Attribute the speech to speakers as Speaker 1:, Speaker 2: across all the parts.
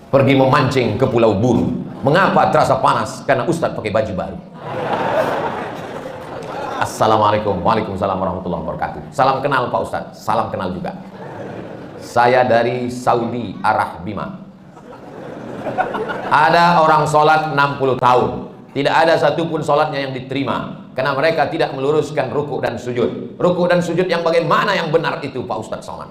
Speaker 1: pergi memancing ke Pulau Buru. Mengapa terasa panas? Karena Ustadz pakai baju baru. Assalamualaikum. Waalaikumsalam warahmatullahi wabarakatuh. Salam kenal Pak Ustadz. Salam kenal juga. Saya dari Saudi Arah Bima. Ada orang sholat 60 tahun, tidak ada satupun sholatnya yang diterima karena mereka tidak meluruskan ruku dan sujud. Ruku dan sujud yang bagaimana yang benar itu Pak Ustadz Somad?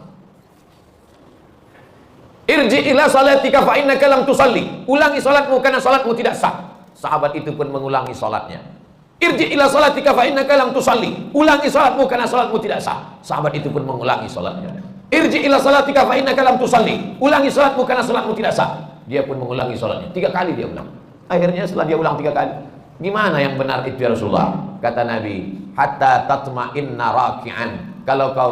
Speaker 1: Irji ila salatika fa innaka lam tusalli. Ulangi salatmu karena salatmu tidak sah. Sahabat itu pun mengulangi salatnya. Irji ila salatika fa innaka lam tusalli. Ulangi salatmu karena salatmu tidak sah. Sahabat itu pun mengulangi salatnya. Irji ila salatika fa innaka lam tusalli. Ulangi salatmu karena salatmu tidak sah. Dia pun mengulangi salatnya. 3 kali dia ulang. Akhirnya setelah dia ulang 3 kali, gimana yang benar itu ya Rasulullah? Kata Nabi, hatta tatma'inna raki'an. Kalau kau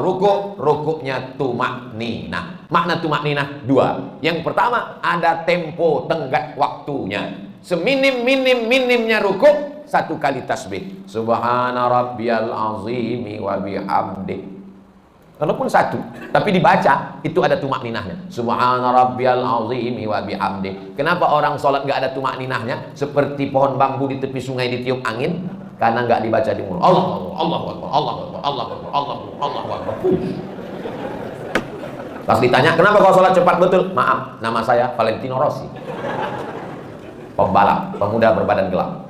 Speaker 1: rukuknya tumakninah. Makna tumakninah 2. Yang pertama, ada tempo tenggat waktunya. Seminim-minimnya rukuk, 1 kali tasbih. Subhana rabbiyal azimi wa bihamdi. Walaupun 1, tapi dibaca itu ada tumakninahnya. Subhana rabbiyal azimi wa bihamdi. Kenapa orang sholat nggak ada tumakninahnya? Seperti pohon bambu di tepi sungai ditiup angin, karena nggak dibaca di mulut. Allah Akbar, Allah Akbar, Allah Akbar, Allah Akbar, Allah Akbar. Pas ditanya, kenapa kau sholat cepat? Betul, maaf, nama saya Valentino Rossi, pembalap, pemuda berbadan gelap.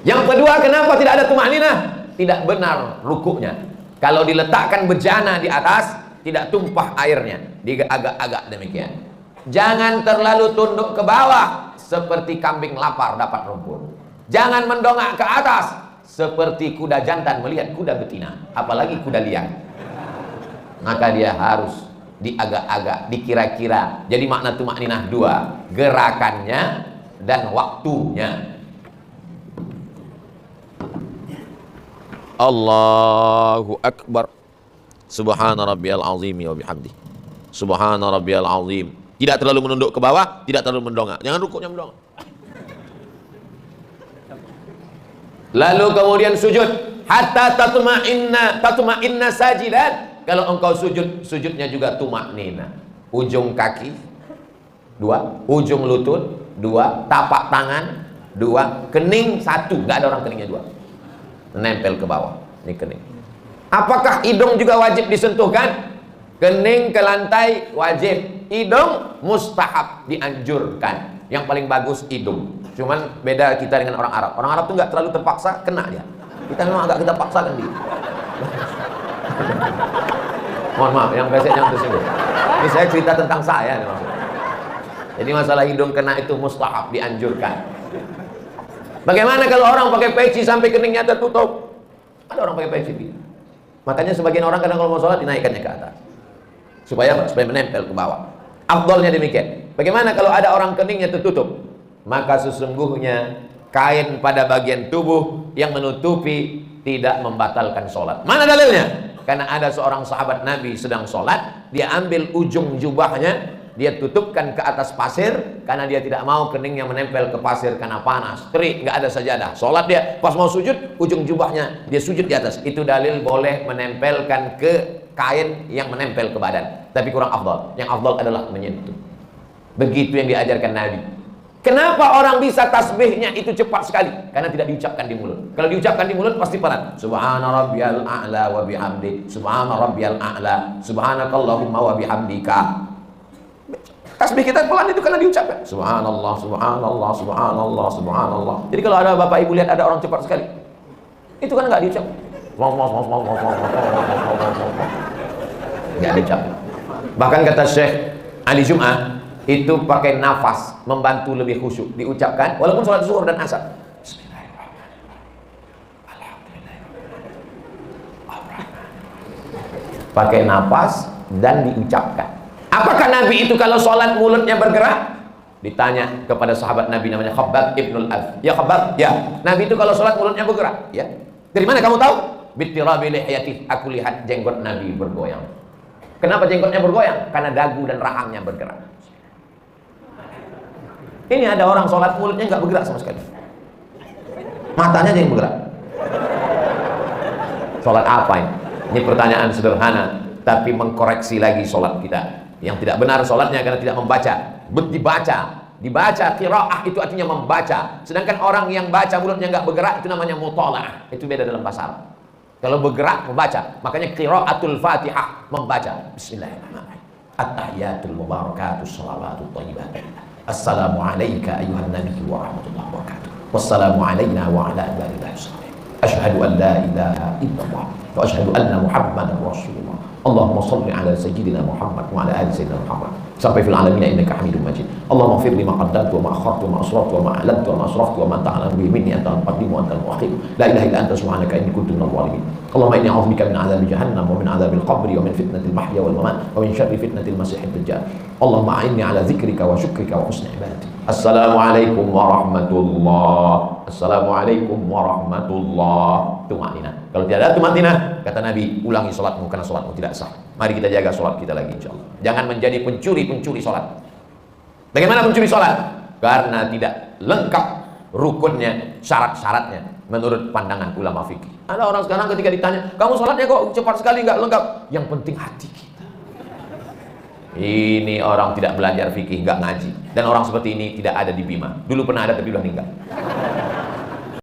Speaker 1: Yang kedua, kenapa tidak ada tumakninah? Tidak benar rukuknya. Kalau diletakkan bejana di atas, tidak tumpah airnya, agak-agak demikian. Jangan terlalu tunduk ke bawah seperti kambing lapar dapat rumput. Jangan mendongak ke atas seperti kuda jantan melihat kuda betina, apalagi kuda liar. Maka dia harus diagak-agak, dikira-kira. Jadi makna tumakninah 2, gerakannya dan waktunya. Allahu Akbar. Subhana rabbiyal azim wa bihamdi. Subhana rabbiyal azim. Tidak terlalu menunduk ke bawah, tidak terlalu mendongak. Jangan rukuknya mendongak. Lalu kemudian sujud, hatta tatma'inna sajidan. Kalau engkau sujud, sujudnya juga tumaknina. Ujung kaki 2, ujung lutut 2, tapak tangan 2, kening 1. Enggak ada orang keningnya 2. Nempel ke bawah, ini kening. Apakah hidung juga wajib disentuhkan? Kening ke lantai wajib, hidung mustahab, dianjurkan. Yang paling bagus hidung. Cuman beda kita dengan orang Arab. Orang Arab tuh nggak terlalu terpaksa, kena dia. Kita memang agak kita paksakan dia. Mohon maaf, yang pesek yang tersinggung. Ini saya cerita tentang saya nih, maksudnya. Jadi masalah hidung kena itu mustahab, dianjurkan. Bagaimana kalau orang pakai peci sampai keningnya tertutup? Ada orang pakai peci. Makanya sebagian orang kadang kalau mau sholat dinaikkannya ke atas. Supaya menempel ke bawah. Afdalnya demikian. Bagaimana kalau ada orang keningnya tertutup? Maka sesungguhnya kain pada bagian tubuh yang menutupi tidak membatalkan sholat. Mana dalilnya? Karena ada seorang sahabat Nabi sedang sholat, dia ambil ujung jubahnya, dia tutupkan ke atas pasir karena dia tidak mau keningnya menempel ke pasir karena panas, terik, nggak ada sajadah. Sholat dia, pas mau sujud, ujung jubahnya dia sujud di atas. Itu dalil boleh menempelkan ke kain yang menempel ke badan. Tapi kurang afdal. Yang afdal adalah menyentuh. Begitu yang diajarkan Nabi. Kenapa orang bisa tasbihnya itu cepat sekali? Karena tidak diucapkan di mulut. Kalau diucapkan di mulut pasti pelan. Subhana rabbiyal a'la wa bihamdi. Subhana rabbiyal a'la. Subhanakallahumma wa bihamdika. Tasbih kita pelan itu karena diucapkan. Subhanallah, subhanallah, subhanallah, subhanallah. Jadi kalau ada bapak ibu lihat ada orang cepat sekali, itu kan nggak diucap. Nggak diucap. Bahkan kata Syekh Ali Jum'ah, itu pakai nafas membantu lebih khusyuk. Diucapkan walaupun sholat zuhur dan asar. Pakai nafas dan diucapkan. Apakah Nabi itu kalau sholat mulutnya bergerak? Ditanya kepada sahabat Nabi namanya Khabbab ibnul Al. Ya Khabbab, ya. Nabi itu kalau sholat mulutnya bergerak, ya. Dari mana kamu tahu? Bittirabi lihiyati, aku lihat jenggot Nabi bergoyang. Kenapa jenggotnya bergoyang? Karena dagu dan rahangnya bergerak. Ini ada orang sholat mulutnya nggak bergerak sama sekali. Matanya aja yang bergerak. Sholat apa ini? Ini pertanyaan sederhana, tapi mengkoreksi lagi sholat kita. Yang tidak benar sholatnya karena tidak membaca. Dibaca qiraah itu artinya membaca. Sedangkan orang yang baca mulutnya nggak bergerak itu namanya mutalaah. Itu beda dalam bahasa Arab. Kalau bergerak membaca, makanya qiraatul Fatihah, membaca. Bismillahirrahmanirrahim. At-tahiyatul mubarakatus shalawatut thayyibat. Assalamu alayka ayuhan nabiyyu wa rahmatullahi wa barakatuh. Wassalamu alayna wa ala ibadillahi sholihin. Asyhadu an la ilaha illallah wa asyhadu anna Muhammadar Rasulullah. Allahumma shalli ala sayyidina Muhammad wa ala ali sayyidina Muhammad. Sampai fil alamin innaka Hamidum Majid. Allahumma ighfir li ma qaddamtu wa ma akhartu wa ma asraftu wa ma a'lantu wa ma asraftu wa ma ta'lamu bihi minni anta al-qadim wa anta al-mu'akhir. La ilaha illa anta subhanaka inni kuntu minadh dhalimin. Allahumma inni a'udzubika min 'adzabi jahannam wa min 'adzabil qabri wa min fitnatil mahya wal mamat wa min syarri fitnatil masiihid dajjal. Allahumma a'inni 'ala dzikrika wa syukrika wa husni ibadatik. Assalamualaikum warahmatullahi. Assalamualaikum warahmatullahi. Tumanina. Kalau tidak ada tumanina, kata Nabi, ulangi sholatmu karena sholatmu tidak sah. Mari kita jaga sholat kita lagi insyaallah. Jangan menjadi pencuri sholat. Bagaimana pencuri sholat? Karena tidak lengkap rukunnya, syarat-syaratnya menurut pandangan ulama fikih. Ada orang sekarang ketika ditanya, kamu sholatnya kok cepat sekali nggak lengkap? Yang penting hati kita. Ini orang tidak belajar fikih, nggak ngaji. Dan orang seperti ini tidak ada di Bima. Dulu pernah ada tapi sudah meninggal.